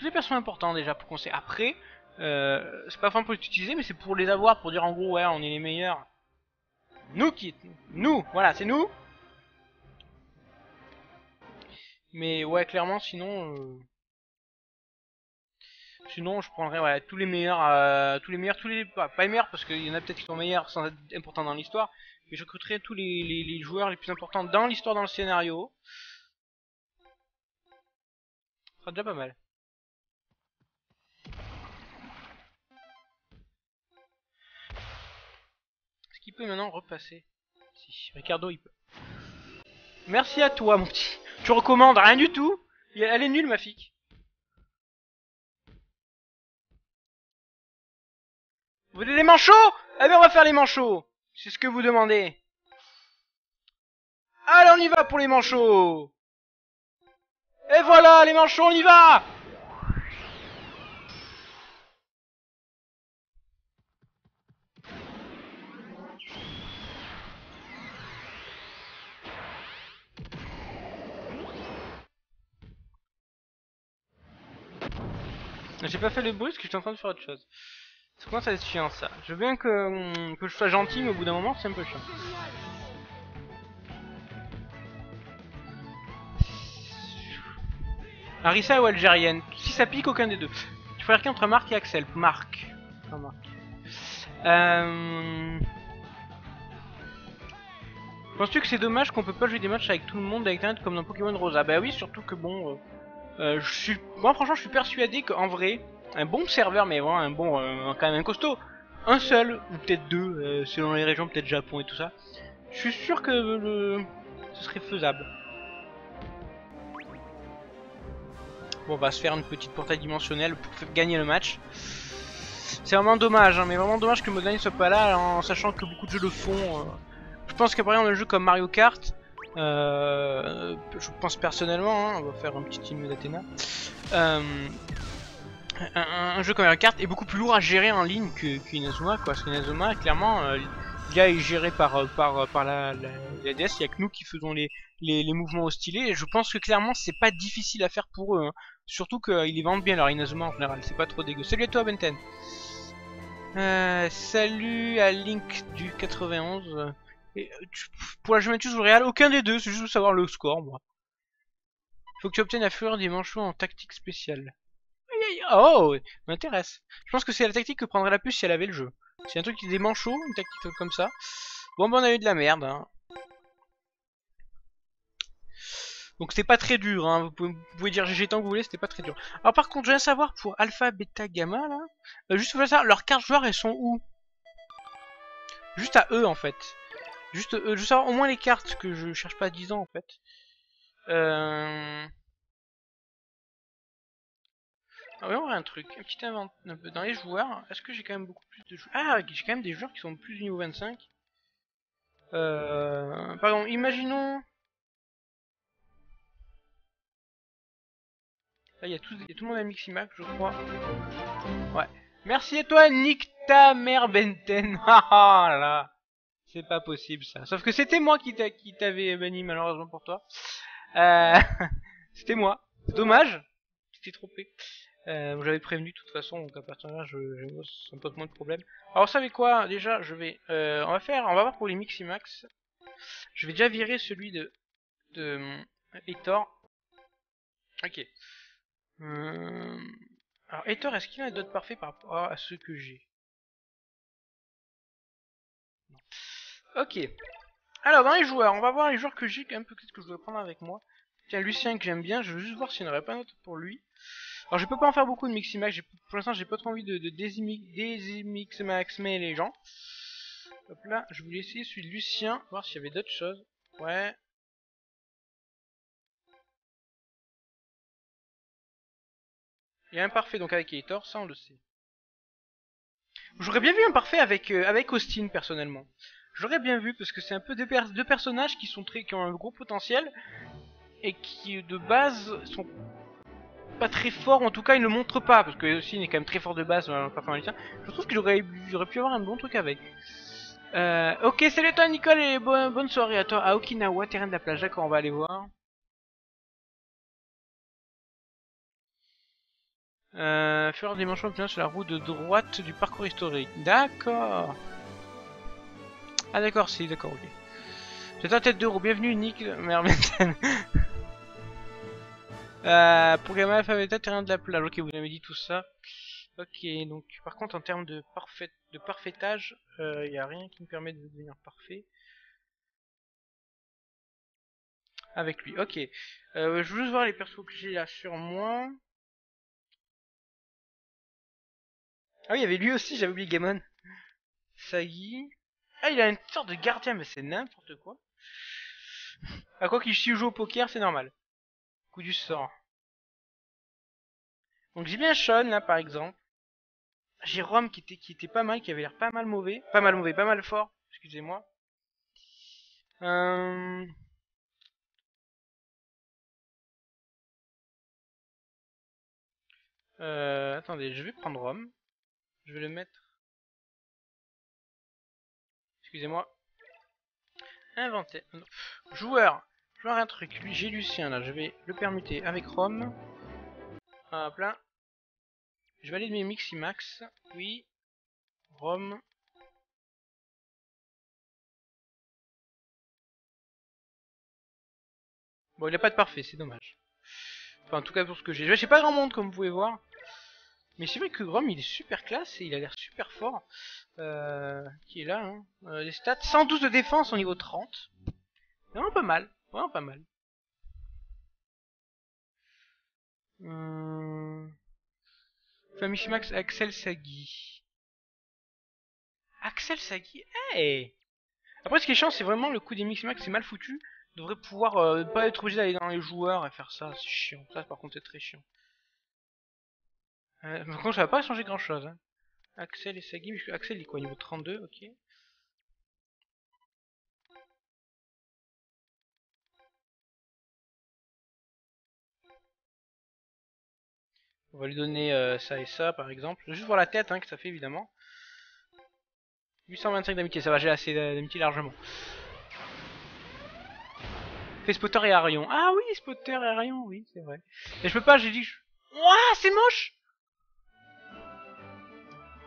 A: les persos importants déjà pour qu'on sait. Après, c'est pas vraiment pour les utiliser, mais c'est pour les avoir, pour dire en gros, ouais, on est les meilleurs. Nous, voilà, c'est nous. Mais ouais, clairement, sinon, je prendrais ouais, tous les meilleurs, pas les meilleurs parce qu'il y en a peut-être qui sont meilleurs sans être importants dans l'histoire. Mais je recruterais tous les joueurs les plus importants dans l'histoire, dans le scénario. Ce sera déjà pas mal. Est-ce qu'il peut maintenant repasser? Si, Ricardo il peut. Merci à toi mon petit. Tu recommandes rien du tout. Elle est nulle ma fille. Vous voulez les manchots? Eh bien on va faire les manchots. C'est ce que vous demandez. Allez on y va pour les manchots. Et voilà les manchots, on y va. J'ai pas fait le bruit parce que j'étais en train de faire autre chose. Ça commence à être chiant ça. Je veux bien que je sois gentil, mais au bout d'un moment c'est un peu chiant. Harissa ou algérienne? Si ça pique, aucun des deux. Tu ferais entre Marc et Axel. Marc. Pas Marc. Penses-tu que c'est dommage qu'on peut pas jouer des matchs avec tout le monde avec internet comme dans Pokémon Rosa? Bah oui, surtout que bon, moi franchement je suis persuadé qu'en vrai, un bon serveur, mais vraiment un bon, quand même un costaud, un seul ou peut-être deux, selon les régions, peut-être Japon et tout ça. Je suis sûr que ce serait faisable. Bon, on va se faire une petite portail dimensionnelle pour gagner le match. C'est vraiment dommage, hein, mais vraiment dommage que Modline soit pas là, en sachant que beaucoup de jeux le font. Je pense qu'après on a un jeu comme Mario Kart. Je pense personnellement, hein, on va faire un petit team d'Athéna. Un jeu comme Mario Kart est beaucoup plus lourd à gérer en ligne qu'Inazuma, quoi. Parce qu'Inazuma, clairement, il est géré par la DS. Il y a que nous qui faisons les mouvements au stylet. Et je pense que clairement, c'est pas difficile à faire pour eux. Hein. Surtout qu'ils les vendent bien, leur Inazuma en général. C'est pas trop dégueu. Salut à toi, Benten. Salut à Link du 91. Pour la Juventus ou le Real, aucun des deux. C'est juste pour savoir le score, moi. Faut que tu obtiennes la fureur des manchots en tactique spéciale. Oh, m'intéresse. Je pense que c'est la tactique que prendrait la puce si elle avait le jeu. C'est un truc qui est des manchots, une tactique comme ça. Bon, ben on a eu de la merde. Hein. Donc c'était pas très dur. Hein. Vous pouvez dire GG tant que vous voulez, c'était pas très dur. Alors par contre, je viens savoir pour Alpha, Beta, Gamma là. Juste pour ça, leurs cartes joueurs elles sont où? Juste à eux en fait. Juste eux. Je veux savoir au moins les cartes que je cherche pas à 10 ans en fait. Ah oui, on va un truc, un petit invent dans les joueurs. Est-ce que j'ai quand même beaucoup plus de joueurs? Ah, j'ai quand même des joueurs qui sont plus du niveau 25. Par exemple, imaginons. Là, il y a tout le monde à Miximax, je crois. Ouais. Merci à toi, Nick ta mère Benten. Ah là. C'est pas possible ça. Sauf que c'était moi qui t'avais banni malheureusement pour toi. C'était moi. Dommage. J'étais trompé. J'avais prévenu de toute façon, donc à partir de là, ça me pose moins de problèmes. Alors, vous savez quoi? Déjà, on va voir pour les Miximax. Je vais déjà virer celui de Hector. Ok. Alors, Hector, est-ce qu'il y en a d'autres parfaits par rapport à ceux que j'ai? Ok. Alors, dans les joueurs, on va voir les joueurs que j'ai, quand même, peut-être que je dois prendre avec moi. Tiens, Lucien que j'aime bien, je veux juste voir s'il n'y en aurait pas un autre pour lui. Alors je peux pas en faire beaucoup de Miximax, pour l'instant j'ai pas trop envie de désimaxer les gens. Hop là, je voulais essayer celui de Lucien, voir s'il y avait d'autres choses. Ouais. Il y a un parfait donc avec Hator, ça on le sait. J'aurais bien vu un parfait avec Austin personnellement. J'aurais bien vu parce que c'est un peu deux personnages qui ont un gros potentiel et qui de base sont pas très forts, en tout cas ils ne le montrent pas parce que Austin est quand même très fort de base dans le parfait. Je trouve qu'il aurait pu avoir un bon truc avec. Ok, salut à toi Nicole et bonne soirée à toi à Okinawa, terrain de la plage. D'accord, on va aller voir. Faire des manchots sur la route de droite du parcours historique. D'accord. Ah d'accord, si, d'accord, ok. C'est ta tête d'euro, bienvenue Nick, Mermenten. Pour Gamma Alphabeta, terrain de la plage. Ok, vous avez dit tout ça. Ok, donc par contre en termes de parfaitage, il n'y a rien qui me permet de devenir parfait. Avec lui, ok. Je veux juste voir les persos que j'ai là sur moi. Ah oui, il y avait lui aussi, j'avais oublié Gamon. Sagi. Ah, il a une sorte de gardien, mais c'est n'importe quoi. À quoi qu'il joue au poker, c'est normal. Coup du sort. Donc j'ai bien Sean là par exemple. J'ai Rom qui était pas mal, qui avait l'air pas mal mauvais. Pas mal mauvais, pas mal fort, excusez-moi. Attendez, je vais prendre Rom. Je vais le mettre. Excusez-moi. Inventaire. Joueur. Joueur un truc. Lui, j'ai Lucien là. Je vais le permuter avec Rom. Hop là. Je vais aller de mes Miximax. Oui. Rom. Bon, il a pas de parfait, c'est dommage. Enfin, en tout cas pour ce que j'ai. J'ai pas grand monde comme vous pouvez voir. Mais c'est vrai que Grom il est super classe et il a l'air super fort. Qui est là, hein. Les stats, 112 de défense au niveau 30. Vraiment pas mal, vraiment pas mal. Famiximax Axel Sagi. Axel Sagi, hey. Après ce qui est chiant c'est vraiment le coup des Miximax, c'est mal foutu. On devrait pouvoir pas être obligé d'aller dans les joueurs et faire ça, c'est chiant. Ça par contre c'est très chiant. Par contre, ça va pas changer grand chose. Hein. Axel et Sagi. Axel il est quoi, niveau 32, ok. On va lui donner ça et ça par exemple. Juste voir la tête hein, que ça fait évidemment. 825 d'amitié, ça va, j'ai assez d'amitié largement. Fait Spotter et Arion. Ah oui, Spotter et Arion, oui, c'est vrai. Mais je peux pas, j'ai dit... Ouah, c'est moche.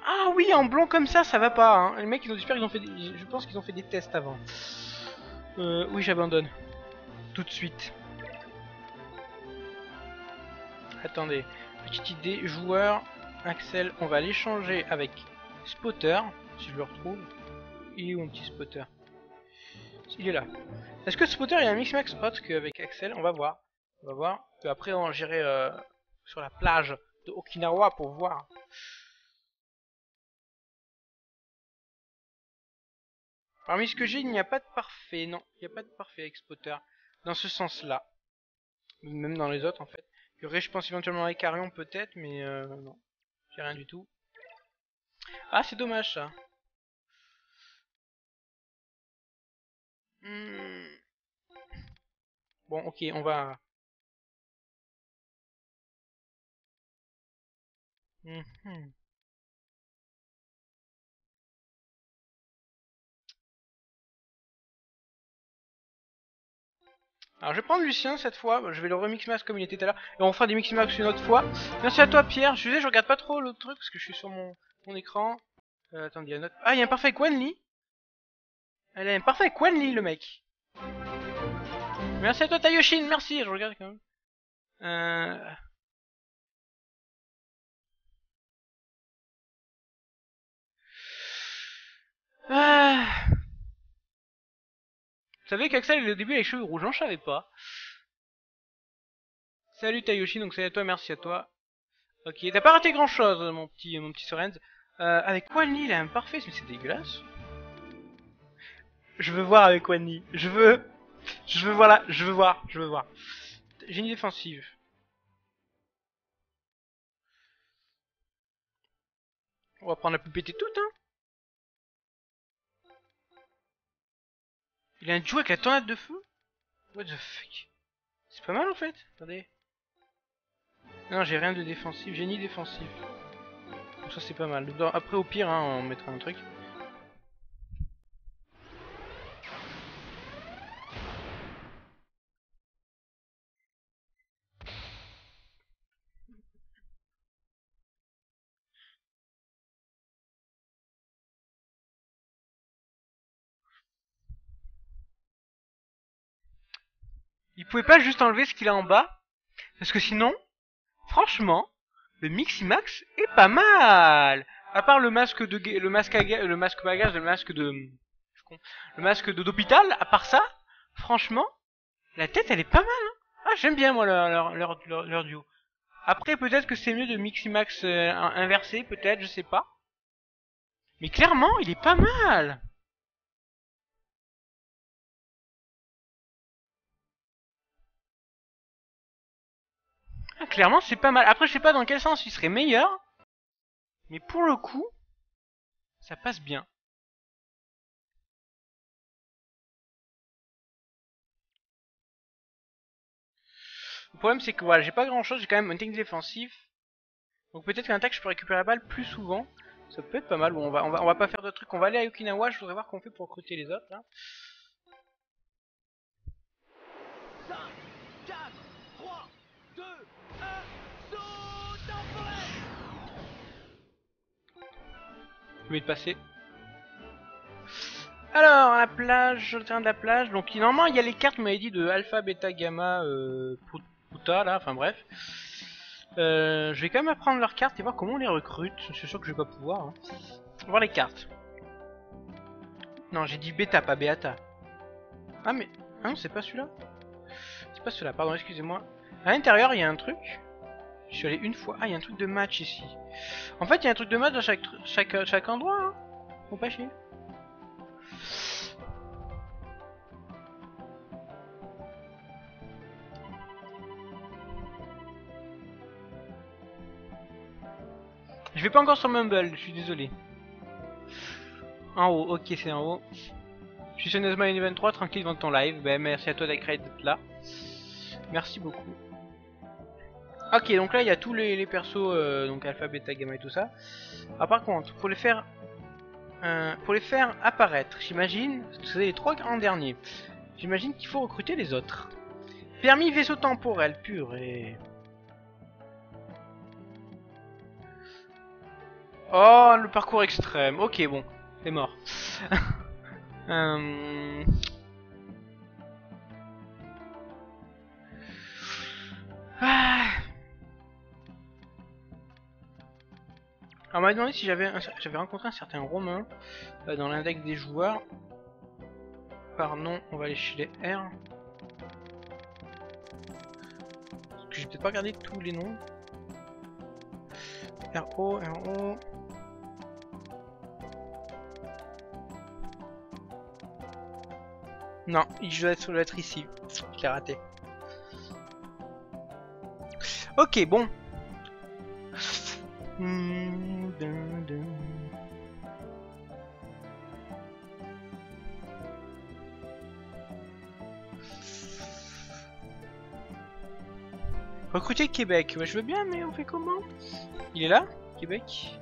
A: Ah oui, en blanc comme ça va pas. Hein. Les mecs, ils ont j'espère qu'ils ont fait je pense qu'ils ont fait des tests avant. Oui, j'abandonne. Tout de suite. Attendez, petite idée, joueur, Axel, on va l'échanger avec Spotter, si je le retrouve. Il est où mon petit Spotter? Il est là. Est-ce que Spotter il y a un mix max autre qu'avec Axel? On va voir. On va voir. Puis après on j'irai sur la plage de Okinawa pour voir. Parmi ce que j'ai, il n'y a pas de parfait. Non, il n'y a pas de parfait avec Spotter. Dans ce sens-là. Même dans les autres en fait. Il y aurait je pense éventuellement avec Arion peut-être, mais non. J'ai rien du tout. Ah c'est dommage ça. Hmm. Bon ok, on va... Mhm. Alors je vais prendre Lucien cette fois, je vais le remix max comme il était tout à l'heure, et on fera des mix max une autre fois. Merci à toi Pierre, je disais je regarde pas trop l'autre truc parce que je suis sur mon écran. Attendez, il y a une autre... Ah il y a un parfait Quan Li. Elle a un parfait Quan Li le mec. Merci à toi Tayoshin, merci, je regarde quand même. Euh... Ah... Vous savez qu'Axel au début il a les cheveux rouges, je savais pas. Salut Tayoshin, donc salut à toi, merci à toi. Ok, t'as pas raté grand chose mon petit Sorenz. Avec Quan Li il a un parfait, mais c'est dégueulasse. Je veux voir avec Quan Li, je veux voir là, je veux voir. Génie défensive. On va prendre la plus pétée toute, hein. Il a un duo avec la tornade de feu. What the fuck. C'est pas mal en fait. Attendez. Non, j'ai rien de défensif. Génie défensif. Donc ça c'est pas mal. Après au pire, hein, on mettra un truc. Il pouvait pas juste enlever ce qu'il a en bas. Parce que sinon, franchement, le Miximax est pas mal. À part le masque de le masque le masque bagage, le masque de le masque de d'hôpital, à part ça, franchement, la tête elle est pas mal. Hein. Ah, j'aime bien moi leur duo. Après peut-être que c'est mieux de Miximax inversé, peut-être, je sais pas. Mais clairement, il est pas mal. Ah, clairement, c'est pas mal. Après, je sais pas dans quel sens il serait meilleur, mais pour le coup, ça passe bien. Le problème, c'est que voilà, j'ai pas grand chose, j'ai quand même une technique défensive. Donc peut-être qu'un attaque, je peux récupérer la balle plus souvent. Ça peut être pas mal. Bon, on va pas faire de trucs. On va aller à Okinawa. Je voudrais voir comment on fait pour recruter les autres. Là. 5, 4, 3, 2, 1, saut temporel. Je vais te passer. Alors, à la plage, sur le terrain de la plage. Donc, normalement, il y a les cartes, vous m'avez dit, de Alpha, Beta, Gamma, Puta, là, enfin bref. Je vais quand même apprendre leurs cartes et voir comment on les recrute. Je suis sûr que je vais pas pouvoir. Hein. On va voir les cartes. Non, j'ai dit Beta, pas Beata. Ah, mais. Ah non, c'est pas celui-là. C'est pas celui-là, pardon, excusez-moi. À l'intérieur, il y a un truc. Je suis allé une fois. Ah, il y a un truc de match ici. En fait, il y a un truc de match dans chaque endroit. Hein. Faut pas chier. Je vais pas encore sur Mumble, je suis désolé. En haut, ok, c'est en haut. Je suis sur Nezma Event 3, tranquille devant ton live. Ben, merci à toi d'être là. Merci beaucoup. Ok, donc là il y a tous les persos, donc alpha, bêta, gamma et tout ça. Ah, par contre, pour les faire apparaître, j'imagine, c'est les 3 en dernier. J'imagine qu'il faut recruter les autres. Permis vaisseau temporel, purée. Oh, le parcours extrême. Ok, bon, c'est mort. Ah. Alors, on m'a demandé si j'avais rencontré un certain Romain dans l'index des joueurs. Par nom, on va aller chez les R. Parce que j'ai peut-être pas regardé tous les noms. RO, RO. Non, je dois être ici. Je l'ai raté. Ok, bon. Recruter Québec. Ouais, je veux bien, mais on fait comment? Il est là, Québec?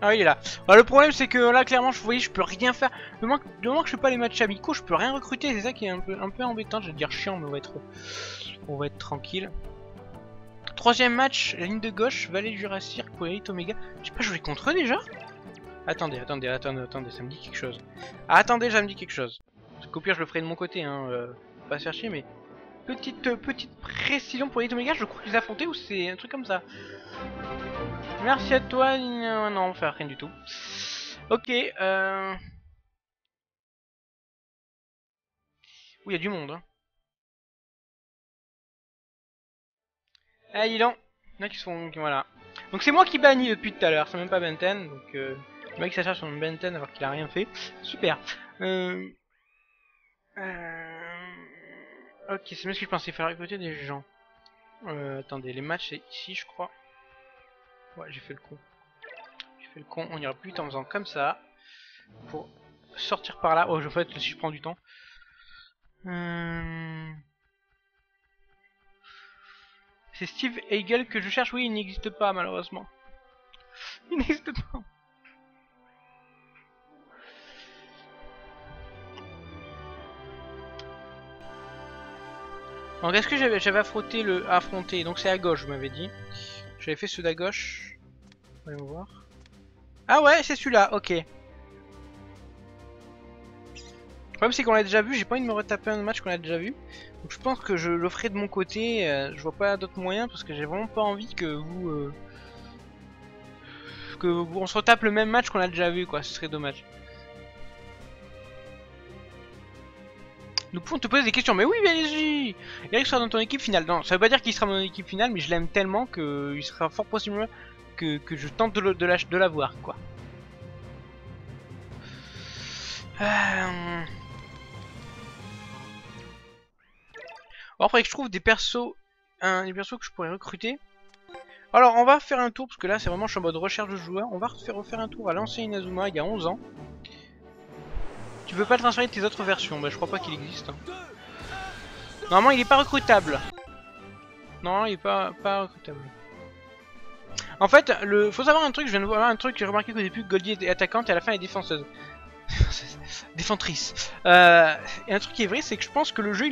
A: Ah, il est là. Alors, le problème, c'est que là, clairement, vous voyez, je peux rien faire. Du moment que je fais pas les matchs amicaux, je peux rien recruter. C'est ça qui est un peu embêtant. Je vais dire chiant, mais on va être tranquille. Troisième match, la ligne de gauche, Vallée Jurassique pour Elite Omega. J'ai pas joué contre eux déjà? Attendez, ça me dit quelque chose. Ah, attendez, ça me dit quelque chose. Parce qu'au pire, je le ferai de mon côté, hein. Pas se faire chier, mais petite précision pour Elite Omega. Je crois qu'ils affrontaient ou c'est un truc comme ça. Merci à toi. Non, on fait rien du tout. Ok. Oui, il y a du monde. Hein. Ah, il y en a qui sont... Voilà. Donc c'est moi qui bannis depuis tout à l'heure. C'est même pas Benten. Donc le mec s'acharge sur mon Benten alors qu'il a rien fait. Super. Ok, c'est bien ce que je pensais faire recruter des gens. Attendez, les matchs c'est ici, je crois. Ouais, j'ai fait le con. On ira plus vite en faisant comme ça. Pour sortir par là. Oh, je fait si je prends du temps. C'est Steve Hagel que je cherche. Oui, il n'existe pas malheureusement. Il n'existe pas. Donc est-ce que j'avais affronté donc c'est à gauche, je m'avais dit. J'avais fait ceux d'à gauche. Voyons voir. Ah ouais, c'est celui-là, ok. Le problème c'est qu'on l'a déjà vu, j'ai pas envie de me retaper un match qu'on a déjà vu. Donc je pense que je le ferai de mon côté, je vois pas d'autres moyens parce que j'ai vraiment pas envie que on se retape le même match qu'on a déjà vu quoi, ce serait dommage. Nous pouvons te poser des questions, mais oui, allez-y. Eric sera dans ton équipe finale. Non, ça veut pas dire qu'il sera dans mon équipe finale, mais je l'aime tellement que il sera fort possible que je tente de l'avoir, quoi. Bon, après que je trouve des persos que je pourrais recruter. Alors, on va faire un tour, parce que là, c'est vraiment, je suis en mode recherche de joueurs. On va refaire un tour à l'ancien Inazuma, il y a 11 ans. Tu peux pas transférer tes autres versions, bah je crois pas qu'il existe. Hein. Normalement il est pas recrutable. Non, il est pas recrutable. En fait, faut savoir un truc, je viens de voir un truc, j'ai remarqué qu'au début Goldie est attaquante et à la fin elle est défenseuse. Défentrice. Et un truc qui est vrai, c'est que je pense que le jeu,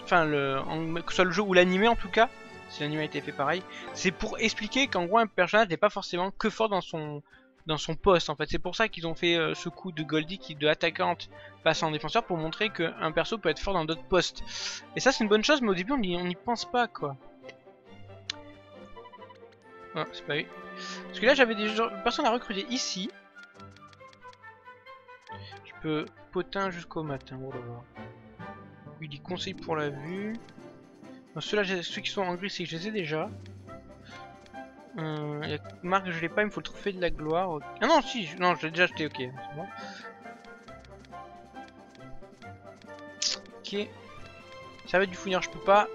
A: enfin, que ce soit le jeu ou l'animé en tout cas, si l'animé a été fait pareil, c'est pour expliquer qu'en gros un personnage n'est pas forcément que fort dans son poste en fait. C'est pour ça qu'ils ont fait ce coup de Goldie qui de attaquante passe en défenseur pour montrer qu'un perso peut être fort dans d'autres postes. Et ça c'est une bonne chose, mais au début on n'y pense pas quoi. Ah, c'est pas lui. Parce que là j'avais des personnes à recruter ici. Je peux potin jusqu'au matin. Oh là là. Il dit conseil pour la vue. Ceux-là, ceux qui sont en gris, c'est que je les ai déjà. Marc, je l'ai pas, il me faut le trophée de la gloire. Ah non, si, non, je l'ai déjà acheté, ok, c'est bon. Ok. Ça va être du fouillard, je peux pas.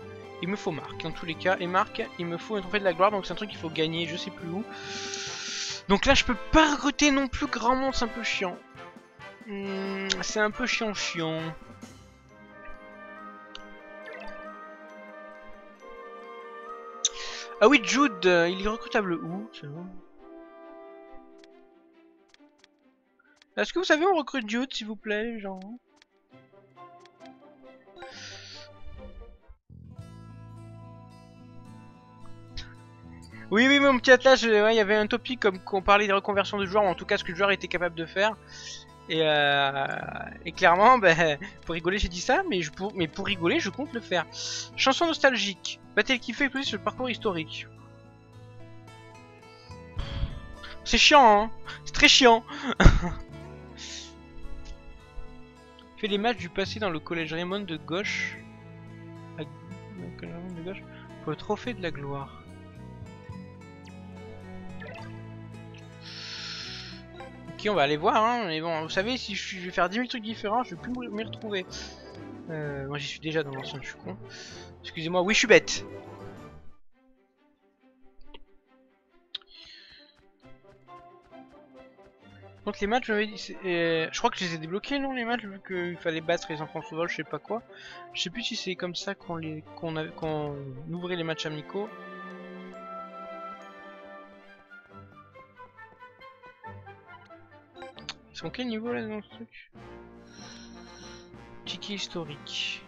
A: Il me faut Marc, dans tous les cas. Et Marc, il me faut un trophée de la gloire, donc c'est un truc qu'il faut gagner, je sais plus où. Donc là, je peux pas recruter non plus grand monde, c'est un peu chiant. C'est un peu chiant. Ah oui, Jude, il est recrutable où? Est-ce que vous savez où on recrute Jude, s'il vous plaît, genre? Oui, mon petit Atlas, il y avait un topic comme qu'on parlait des reconversions de joueurs, ou en tout cas ce que le joueur était capable de faire. Et clairement, pour rigoler, j'ai dit ça, mais pour rigoler, je compte le faire. Chanson nostalgique. Va-t-elle kiffer plus sur le parcours historique? C'est chiant, hein. C'est très chiant. Fait les matchs du passé dans le collège Raymond de gauche. Pour le trophée de la gloire. Ok, on va aller voir, hein. Mais bon, vous savez, si je vais faire 10 000 trucs différents, je vais plus m'y retrouver. Moi, j'y suis déjà dans l'ancien, je suis con. Excusez-moi, oui, je suis bête. Donc les matchs, je crois que je les ai débloqués, non, les matchs, vu qu'il fallait battre les enfants sauvages, je sais pas quoi. Je sais plus si c'est comme ça qu'on ouvrait les matchs amicaux. Ils sont quel niveau là dans ce truc? Ticket historique.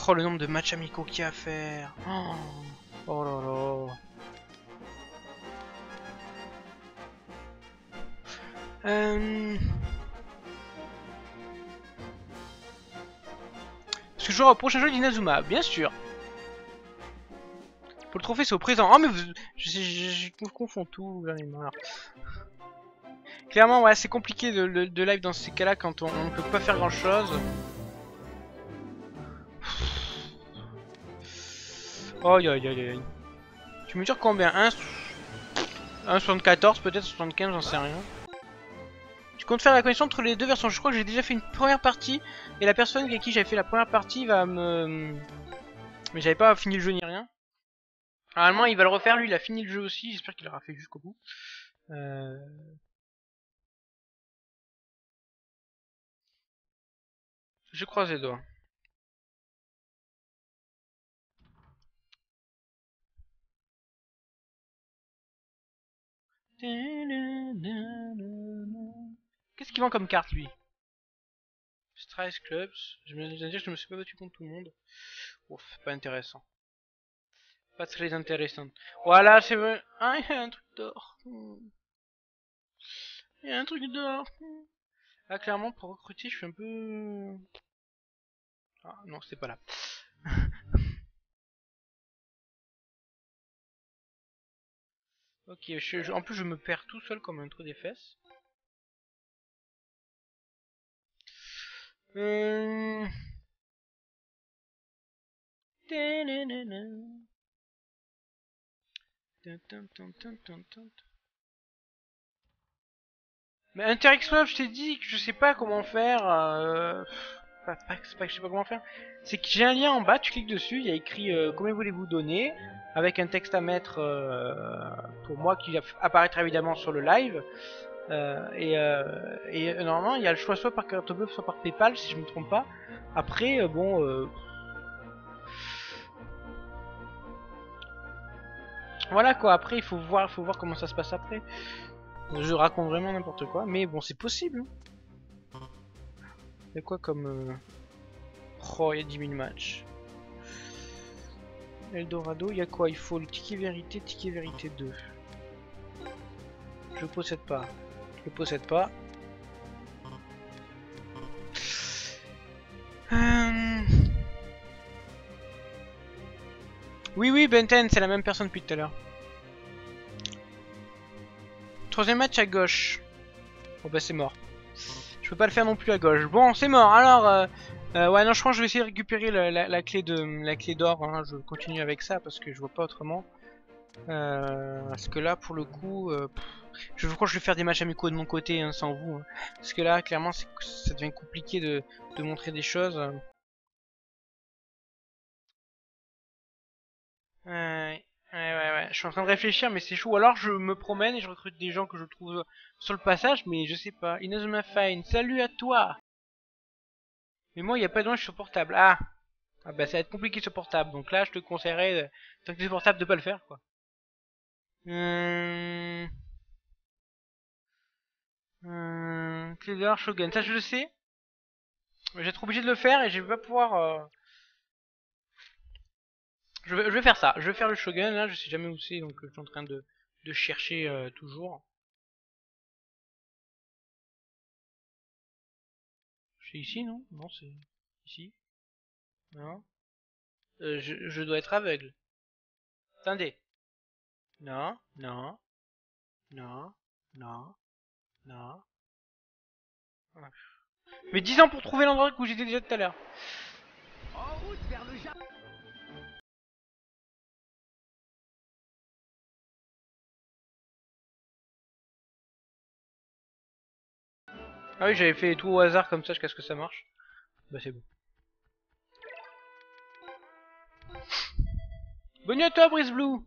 A: Oh, le nombre de matchs amicaux qu'il y a à faire. Oh là là. Est-ce que je jouerai au prochain jeu d'Inazuma? Bien sûr. Pour le trophée, c'est au présent. Oh, mais je confonds tout, j'en ai marre. Clairement, ouais, c'est compliqué de live dans ces cas-là quand on ne peut pas faire grand-chose. Oh, aïe. Tu me dis combien? 1,74 peut-être, 75, j'en sais rien. Tu comptes faire la connexion entre les deux versions? Je crois que j'ai déjà fait une première partie et la personne avec qui j'avais fait la première partie va me... Mais j'avais pas fini le jeu ni rien. Normalement il va le refaire, lui il a fini le jeu aussi, j'espère qu'il l'aura fait jusqu'au bout. Je croise les doigts. Qu'est-ce qu'il vend comme carte lui? Strice Clubs. Je me dire que je me suis pas battu contre tout le monde. Ouf, pas intéressant. Pas très intéressant. Voilà, c'est vrai. Ah, il y a un truc d'or. Il y a un truc d'or. Ah, clairement, pour recruter, je suis un peu... Ah, non, c'est pas là. Ok, en plus, je me perds tout seul comme un trou des fesses. Mais Interexplode, je t'ai dit que je sais pas comment faire. C'est pas que je sais pas comment faire. C'est que j'ai un lien en bas, tu cliques dessus, il y a écrit combien voulez-vous donner, avec un texte à mettre pour moi qui apparaîtra évidemment sur le live. Et normalement il y a le choix soit par carte bleue, soit par PayPal si je me trompe pas. Après bon. Voilà quoi, après il faut voir comment ça se passe après. Je raconte vraiment n'importe quoi, mais bon c'est possible. Il y a quoi comme... Oh, il y a 10 000 matchs. Eldorado, il y a quoi? Il faut le ticket vérité 2. Je possède pas. Oui, Benten, c'est la même personne depuis tout à l'heure. Troisième match à gauche. Bon bah c'est mort. Je peux pas le faire non plus à gauche. Bon, c'est mort. Alors, ouais, non, je pense que je vais essayer de récupérer la clé d'or. Hein. Je continue avec ça parce que je vois pas autrement. Parce que là, pour le coup, je crois que je vais faire des matchs amicaux de mon côté, hein, sans vous. Hein. Parce que là, clairement, ça devient compliqué de montrer des choses. Ouais. Je suis en train de réfléchir, mais c'est chaud. Alors je me promène et je recrute des gens que je trouve sur le passage, mais je sais pas. Inazuma Fine, salut à toi. Mais moi, il y a pas de loin, je suis sur portable. Ah bah ça va être compliqué sur portable. Donc là, je te conseillerais, tant que c'est portable, de pas le faire, quoi. Hum... Clédor, Shogun, ça je le sais. Je vais être obligé de le faire et je vais pas pouvoir. Je vais faire ça. Je vais faire le Shogun. Là, je sais jamais où c'est, donc je suis en train de chercher toujours. C'est ici, non? Non, c'est ici. Non. Je dois être aveugle. Attendez. Non, non, non, non, non. Ouais. Mais 10 ans pour trouver l'endroit où j'étais déjà tout à l'heure. Ah oui, j'avais fait tout au hasard comme ça jusqu'à ce que ça marche. Bah c'est bon. Bonne nuit à toi, Brise Blue.